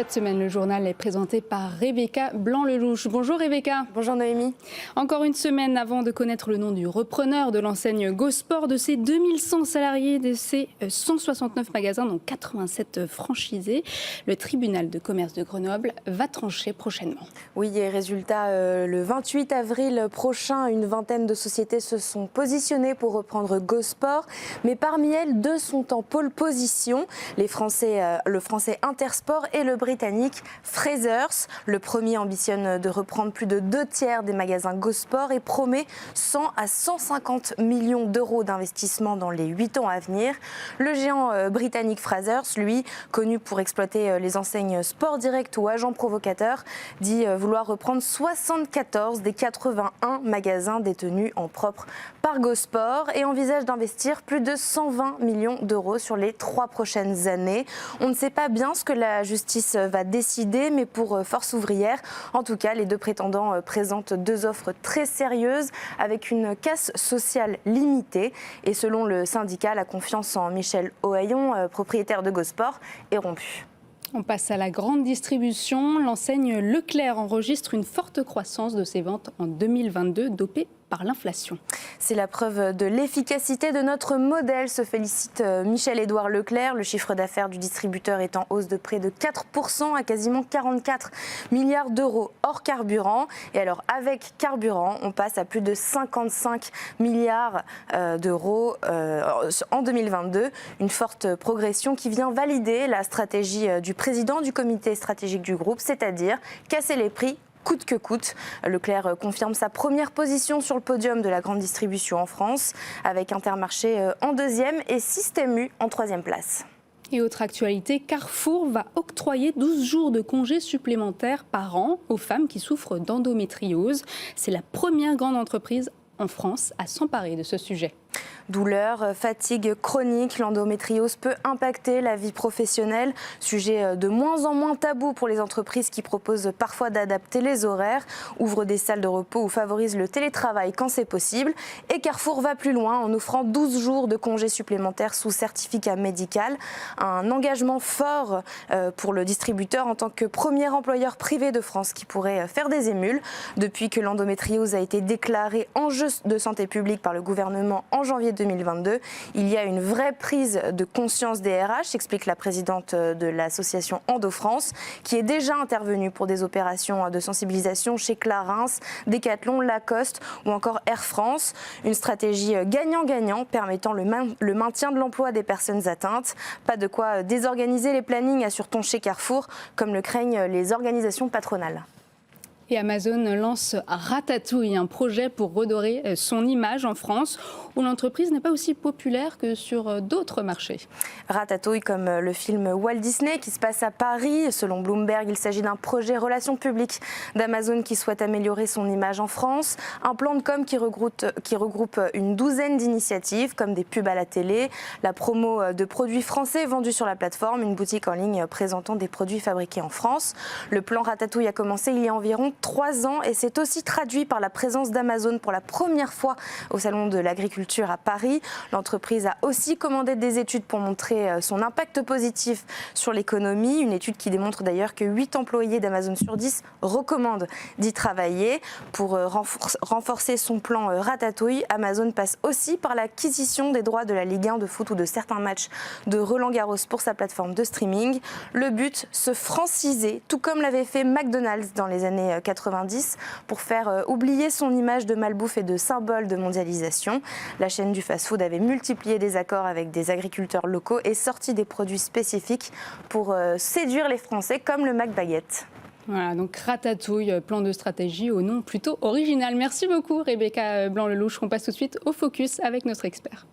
Cette semaine, le journal est présenté par Rebecca Blanc-Lelouch. Bonjour Rebecca. Bonjour Noémie. Encore une semaine avant de connaître le nom du repreneur de l'enseigne GoSport, de ses 2100 salariés, de ses 169 magasins, dont 87 franchisés, le tribunal de commerce de Grenoble va trancher prochainement. Oui, et résultat, le 28 avril prochain, une vingtaine de sociétés se sont positionnées pour reprendre GoSport, mais parmi elles, deux sont en pole position, le français Intersport et le britannique Frasers. Le premier ambitionne de reprendre plus de 2/3 des magasins GoSport et promet 100 à 150 millions d'euros d'investissement dans les 8 ans à venir. Le géant britannique Frasers, lui, connu pour exploiter les enseignes Sport Direct ou Agents Provocateurs, dit vouloir reprendre 74 des 81 magasins détenus en propre par GoSport et envisage d'investir plus de 120 millions d'euros sur les 3 prochaines années. On ne sait pas bien ce que la justice va décider, mais pour Force ouvrière, en tout cas, les deux prétendants présentent deux offres très sérieuses avec une casse sociale limitée. Et selon le syndicat, la confiance en Michel Ohaillon, propriétaire de GoSport, est rompue. On passe à la grande distribution. L'enseigne Leclerc enregistre une forte croissance de ses ventes en 2022, dopée par l'inflation. C'est la preuve de l'efficacité de notre modèle, se félicite Michel-Édouard Leclerc. Le chiffre d'affaires du distributeur est en hausse de près de 4% à quasiment 44 milliards d'euros hors carburant. Et alors avec carburant, on passe à plus de 55 milliards d'euros en 2022. Une forte progression qui vient valider la stratégie du président du comité stratégique du groupe, c'est-à-dire casser les prix coûte que coûte. Leclerc confirme sa première position sur le podium de la grande distribution en France, avec Intermarché en deuxième et Système U en troisième place. Et autre actualité, Carrefour va octroyer 12 jours de congés supplémentaires par an aux femmes qui souffrent d'endométriose. C'est la première grande entreprise en France à s'emparer de ce sujet. Douleurs, fatigue chronique, l'endométriose peut impacter la vie professionnelle. Sujet de moins en moins tabou pour les entreprises qui proposent parfois d'adapter les horaires, ouvrent des salles de repos ou favorisent le télétravail quand c'est possible. Et Carrefour va plus loin en offrant 12 jours de congés supplémentaires sous certificat médical. Un engagement fort pour le distributeur en tant que premier employeur privé de France qui pourrait faire des émules. Depuis que l'endométriose a été déclarée enjeu de santé publique par le gouvernement en janvier 2022. Il y a une vraie prise de conscience des RH, explique la présidente de l'association Endo-France, qui est déjà intervenue pour des opérations de sensibilisation chez Clarins, Decathlon, Lacoste ou encore Air France. Une stratégie gagnant-gagnant permettant le maintien de l'emploi des personnes atteintes. Pas de quoi désorganiser les plannings, assure-t-on chez Carrefour, comme le craignent les organisations patronales. Et Amazon lance Ratatouille, un projet pour redorer son image en France, où l'entreprise n'est pas aussi populaire que sur d'autres marchés. Ratatouille, comme le film Walt Disney qui se passe à Paris. Selon Bloomberg, il s'agit d'un projet relations publiques d'Amazon qui souhaite améliorer son image en France. Un plan de com qui regroupe une douzaine d'initiatives, comme des pubs à la télé, la promo de produits français vendus sur la plateforme, une boutique en ligne présentant des produits fabriqués en France. Le plan Ratatouille a commencé il y a environ 3 ans et s'est aussi traduit par la présence d'Amazon pour la première fois au Salon de l'Agriculture à Paris. L'entreprise a aussi commandé des études pour montrer son impact positif sur l'économie. Une étude qui démontre d'ailleurs que 8 employés d'Amazon sur 10 recommandent d'y travailler. Pour renforcer son plan Ratatouille, Amazon passe aussi par l'acquisition des droits de la Ligue 1 de foot ou de certains matchs de Roland-Garros pour sa plateforme de streaming. Le but, se franciser, tout comme l'avait fait McDonald's dans les années 90 pour faire oublier son image de malbouffe et de symbole de mondialisation. La chaîne du fast-food avait multiplié des accords avec des agriculteurs locaux et sorti des produits spécifiques pour séduire les Français comme le McBaguette. Voilà, donc Ratatouille, plan de stratégie au nom plutôt original. Merci beaucoup Rebecca Blanc-Lelouch. On passe tout de suite au focus avec notre expert.